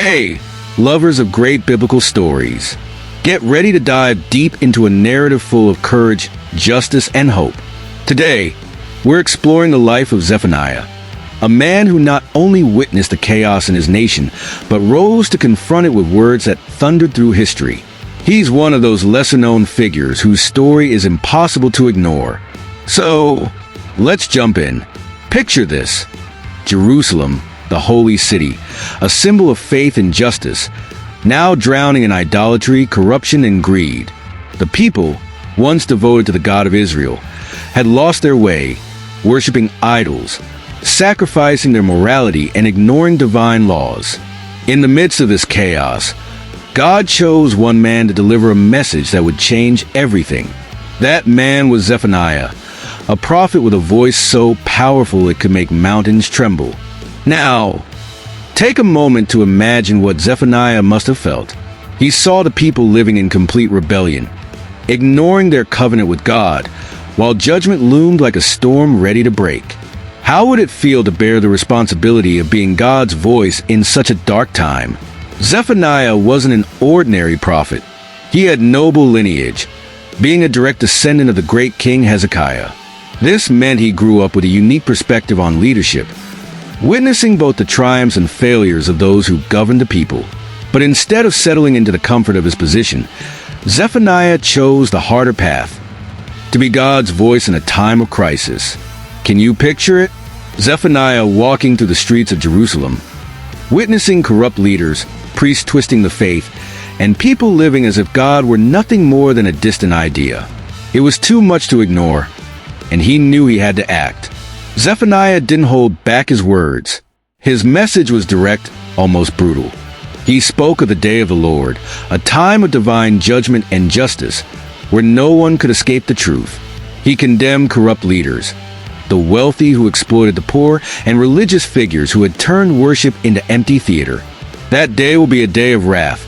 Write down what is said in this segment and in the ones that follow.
Hey, lovers of great biblical stories, get ready to dive deep into a narrative full of courage, justice, and hope. Today, we're exploring the life of Zephaniah, a man who not only witnessed the chaos in his nation, but rose to confront it with words that thundered through history. He's one of those lesser-known figures whose story is impossible to ignore. So, let's jump in. Picture this: Jerusalem, the holy city, a symbol of faith and justice, now drowning in idolatry, corruption, and greed. The people, once devoted to the God of Israel, had lost their way, worshiping idols, sacrificing their morality, and ignoring divine laws. In the midst of this chaos, God chose one man to deliver a message that would change everything. That man was Zephaniah, a prophet with a voice so powerful it could make mountains tremble. Now, take a moment to imagine what Zephaniah must have felt. He saw the people living in complete rebellion, ignoring their covenant with God, while judgment loomed like a storm ready to break. How would it feel to bear the responsibility of being God's voice in such a dark time? Zephaniah wasn't an ordinary prophet. He had noble lineage, being a direct descendant of the great King Hezekiah. This meant he grew up with a unique perspective on leadership, witnessing both the triumphs and failures of those who governed the people. But instead of settling into the comfort of his position, Zephaniah chose the harder path: to be God's voice in a time of crisis. Can you picture it? Zephaniah walking through the streets of Jerusalem, witnessing corrupt leaders, priests twisting the faith, and people living as if God were nothing more than a distant idea. It was too much to ignore, and he knew he had to act. Zephaniah didn't hold back his words. His message was direct, almost brutal. He spoke of the day of the Lord, a time of divine judgment and justice, where no one could escape the truth. He condemned corrupt leaders, the wealthy who exploited the poor, and religious figures who had turned worship into empty theater. That day will be a day of wrath,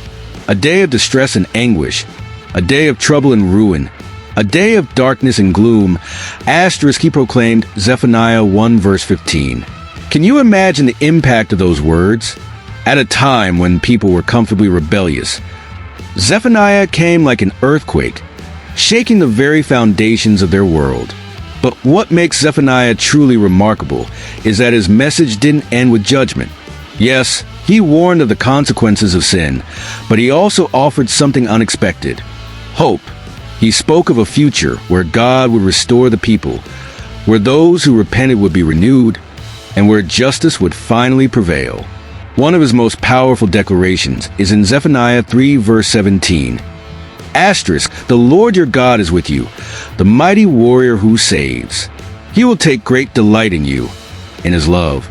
a day of distress and anguish, a day of trouble and ruin, a day of darkness and gloom. Asterisk, he proclaimed, Zephaniah 1 verse 15. Can you imagine the impact of those words? At a time when people were comfortably rebellious, Zephaniah came like an earthquake, shaking the very foundations of their world. But what makes Zephaniah truly remarkable is that his message didn't end with judgment. Yes, he warned of the consequences of sin, but he also offered something unexpected: hope. He spoke of a future where God would restore the people, where those who repented would be renewed, and where justice would finally prevail. One of his most powerful declarations is in Zephaniah 3 verse 17. Asterisk, the Lord your God is with you, the mighty warrior who saves. He will take great delight in you, in his love.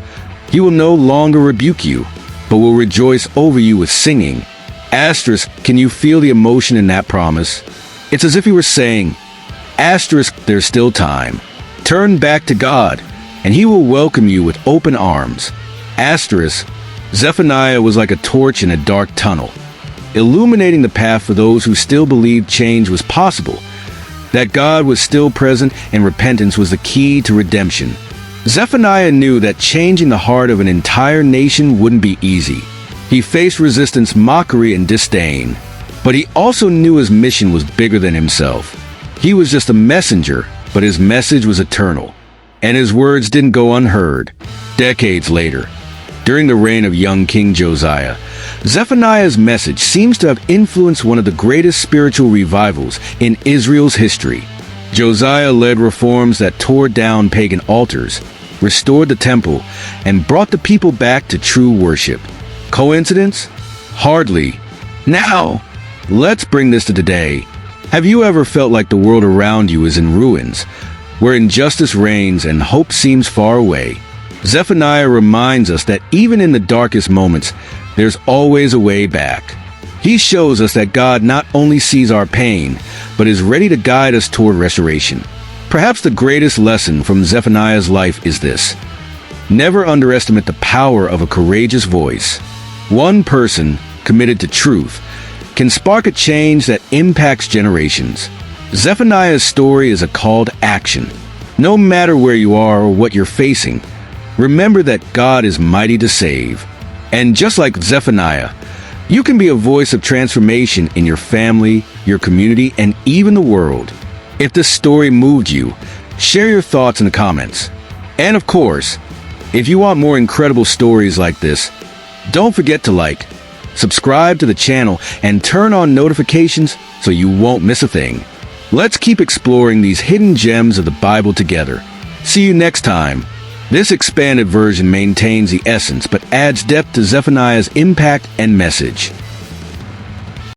He will no longer rebuke you, but will rejoice over you with singing. Asterisk, can you feel the emotion in that promise? It's as if he were saying, asterisk, there's still time. Turn back to God, and he will welcome you with open arms. Asterisk, Zephaniah was like a torch in a dark tunnel, illuminating the path for those who still believed change was possible, that God was still present and repentance was the key to redemption. Zephaniah knew that changing the heart of an entire nation wouldn't be easy. He faced resistance, mockery, and disdain. But he also knew his mission was bigger than himself. He was just a messenger, but his message was eternal. And his words didn't go unheard. Decades later, during the reign of young King Josiah, Zephaniah's message seems to have influenced one of the greatest spiritual revivals in Israel's history. Josiah led reforms that tore down pagan altars, restored the temple, and brought the people back to true worship. Coincidence? Hardly. Now, let's bring this to today. Have you ever felt like the world around you is in ruins, where injustice reigns and hope seems far away? Zephaniah reminds us that even in the darkest moments, there's always a way back. He shows us that God not only sees our pain, but is ready to guide us toward restoration. Perhaps the greatest lesson from Zephaniah's life is this: never underestimate the power of a courageous voice. One person, committed to truth, can spark a change that impacts generations. Zephaniah's story is a call to action. No matter where you are or what you're facing, remember that God is mighty to save. And just like Zephaniah, you can be a voice of transformation in your family, your community, and even the world. If this story moved you, share your thoughts in the comments. And of course, if you want more incredible stories like this, don't forget to like, subscribe to the channel, and turn on notifications so you won't miss a thing. Let's keep exploring these hidden gems of the Bible together. See you next time. This expanded version maintains the essence but adds depth to Zephaniah's impact and message.